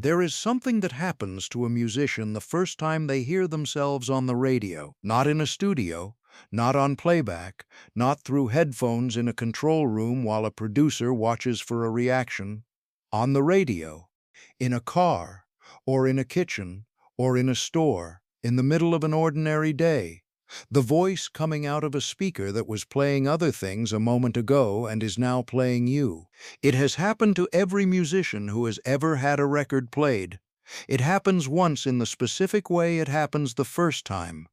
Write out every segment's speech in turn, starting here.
There is something that happens to a musician the first time they hear themselves on the radio, not in a studio, not on playback, not through headphones in a control room while a producer watches for a reaction. On the radio, in a car, or in a kitchen, or in a store, in the middle of an ordinary day. The voice coming out of a speaker that was playing other things a moment ago and is now playing you. It has happened to every musician who has ever had a record played. It happens once in the specific way it happens the first time.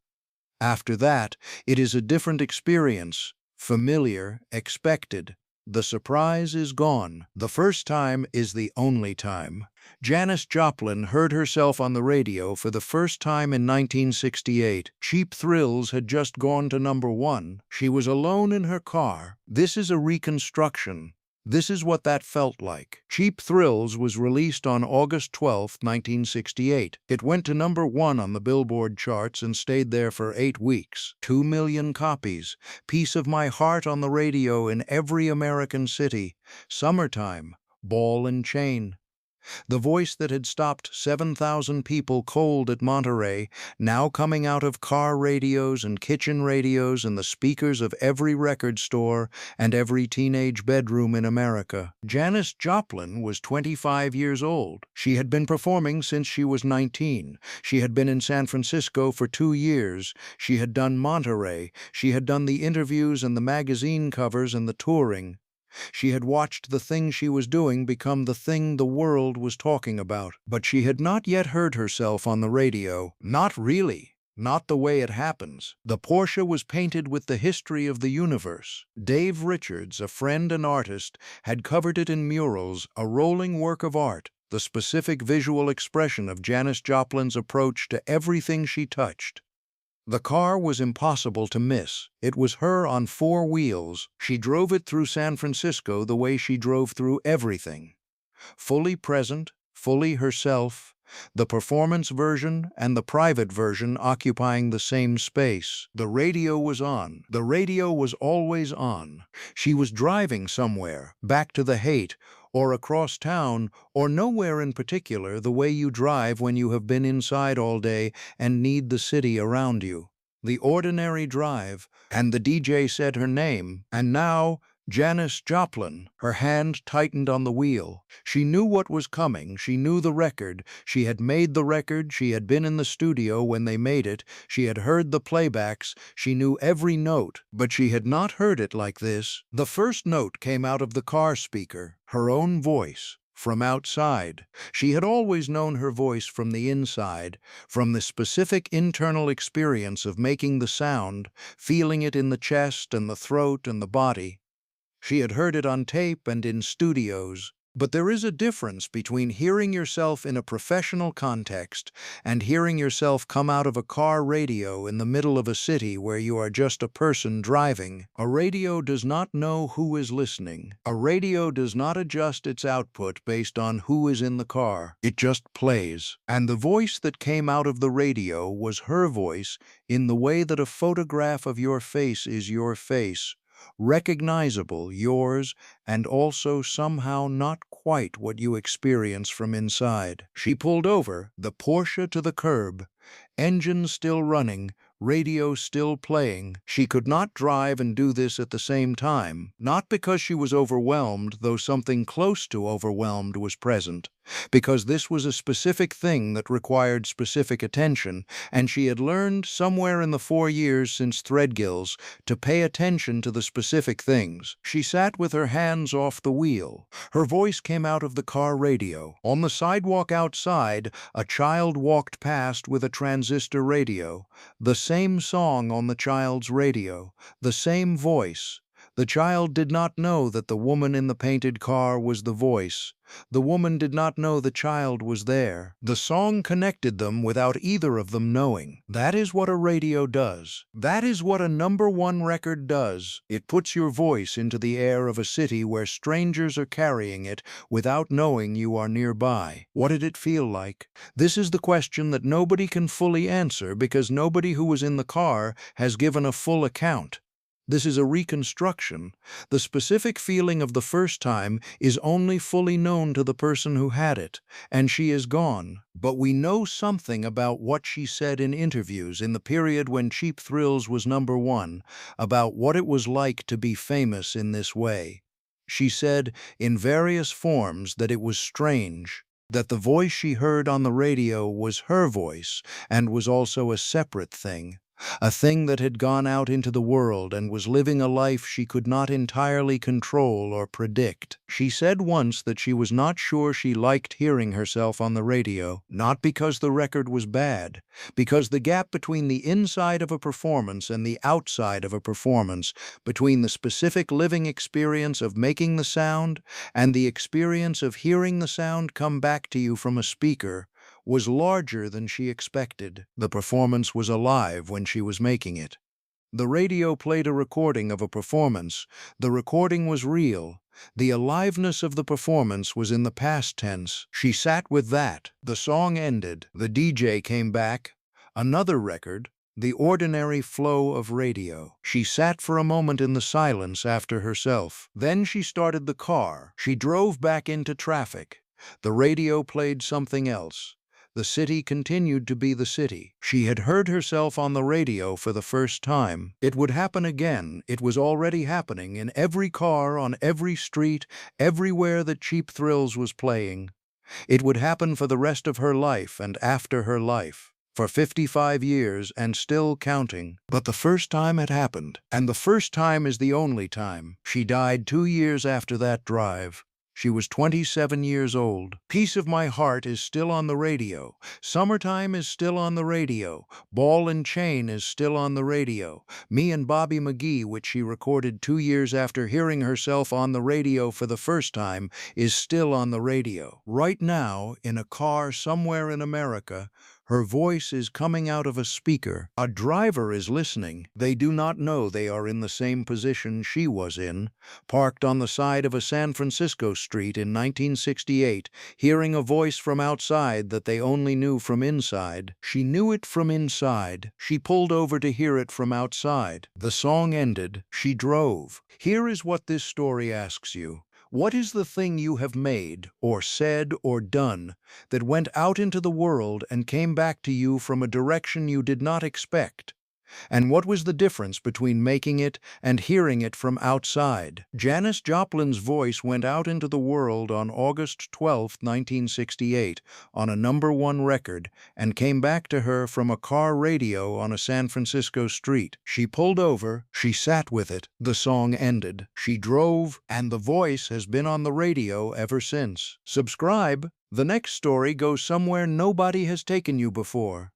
After that, it is a different experience, familiar, expected. The surprise is gone. The first time is the only time. Janis Joplin heard herself on the radio for the first time in 1968. Cheap Thrills had just gone to #1. She was alone in her car. This is a reconstruction. This is what that felt like. Cheap Thrills was released on August 12, 1968. It went to #1 on the Billboard charts and stayed there for 8 weeks. 2 million copies. Piece of My Heart on the radio in every American city. Summertime. Ball and chain. The voice that had stopped 7,000 people cold at Monterey, now coming out of car radios and kitchen radios and the speakers of every record store and every teenage bedroom in America. Janis Joplin was 25 years old. She had been performing since she was 19. She had been in San Francisco for 2 years. She had done Monterey. She had done the interviews and the magazine covers and the touring. She had watched the thing she was doing become the thing the world was talking about. But she had not yet heard herself on the radio. Not really. Not the way it happens. The Porsche was painted with the history of the universe. Dave Richards, a friend and artist, had covered it in murals, a rolling work of art, the specific visual expression of Janis Joplin's approach to everything she touched. The car was impossible to miss. It was her on 4 wheels. She drove it through San Francisco the way she drove through everything. Fully present, fully herself, the performance version and the private version occupying the same space. The radio was on. The radio was always on. She was driving somewhere, back to the hate, or across town, or nowhere in particular, the way you drive when you have been inside all day and need the city around you. The ordinary drive, and the DJ said her name, and now, Janis Joplin. Her hand tightened on the wheel. She knew what was coming. She knew the record. She had made the record. She had been in the studio when they made it. She had heard the playbacks. She knew every note, but she had not heard it like this. The first note came out of the car speaker, her own voice. From outside. She had always known her voice from the inside, from the specific internal experience of making the sound, feeling it in the chest and the throat and the body. She had heard it on tape and in studios. But there is a difference between hearing yourself in a professional context and hearing yourself come out of a car radio in the middle of a city where you are just a person driving. A radio does not know who is listening. A radio does not adjust its output based on who is in the car. It just plays. And the voice that came out of the radio was her voice in the way that a photograph of your face is your face. Recognizable, yours, and also somehow not quite what you experience from inside. She pulled over, the Porsche to the curb, engine still running, radio still playing. She could not drive and do this at the same time, not because she was overwhelmed, though something close to overwhelmed was present, because this was a specific thing that required specific attention, and she had learned somewhere in the 4 years since Threadgill's to pay attention to the specific things. She sat with her hands off the wheel. Her voice came out of the car radio. On the sidewalk outside, a child walked past with a transistor radio. The same song on the child's radio, the same voice. The child did not know that the woman in the painted car was the voice. The woman did not know the child was there. The song connected them without either of them knowing. That is what a radio does. That is what a #1 record does. It puts your voice into the air of a city where strangers are carrying it without knowing you are nearby. What did it feel like? This is the question that nobody can fully answer because nobody who was in the car has given a full account. This is a reconstruction. The specific feeling of the first time is only fully known to the person who had it, and she is gone. But we know something about what she said in interviews in the period when Cheap Thrills was number one, about what it was like to be famous in this way. She said, in various forms, that it was strange, that the voice she heard on the radio was her voice and was also a separate thing, a thing that had gone out into the world and was living a life she could not entirely control or predict. She said once that she was not sure she liked hearing herself on the radio, not because the record was bad, because the gap between the inside of a performance and the outside of a performance, between the specific living experience of making the sound and the experience of hearing the sound come back to you from a speaker, was larger than she expected. The performance was alive when she was making it. The radio played a recording of a performance. The recording was real. The aliveness of the performance was in the past tense. She sat with that. The song ended. The DJ came back. Another record. The ordinary flow of radio. She sat for a moment in the silence after herself. Then she started the car. She drove back into traffic. The radio played something else. The city continued to be the city. She had heard herself on the radio for the first time. It would happen again. It was already happening in every car, on every street, everywhere that Cheap Thrills was playing. It would happen for the rest of her life and after her life. For 55 years and still counting. But the first time had happened. And the first time is the only time. She died 2 years after that drive. She was 27 years old. Piece of My Heart is still on the radio. Summertime is still on the radio. Ball and Chain is still on the radio. Me and Bobby McGee, which she recorded 2 years after hearing herself on the radio for the first time, is still on the radio. Right now, in a car somewhere in America, her voice is coming out of a speaker. A driver is listening. They do not know they are in the same position she was in, parked on the side of a San Francisco street in 1968, hearing a voice from outside that they only knew from inside. She knew it from inside. She pulled over to hear it from outside. The song ended. She drove. Here is what this story asks you. What is the thing you have made, or said, or done, that went out into the world and came back to you from a direction you did not expect? And what was the difference between making it and hearing it from outside? Janis Joplin's voice went out into the world on August 12, 1968, on a #1 record, and came back to her from a car radio on a San Francisco street. She pulled over, she sat with it, the song ended, she drove, and the voice has been on the radio ever since. Subscribe. The next story goes somewhere nobody has taken you before.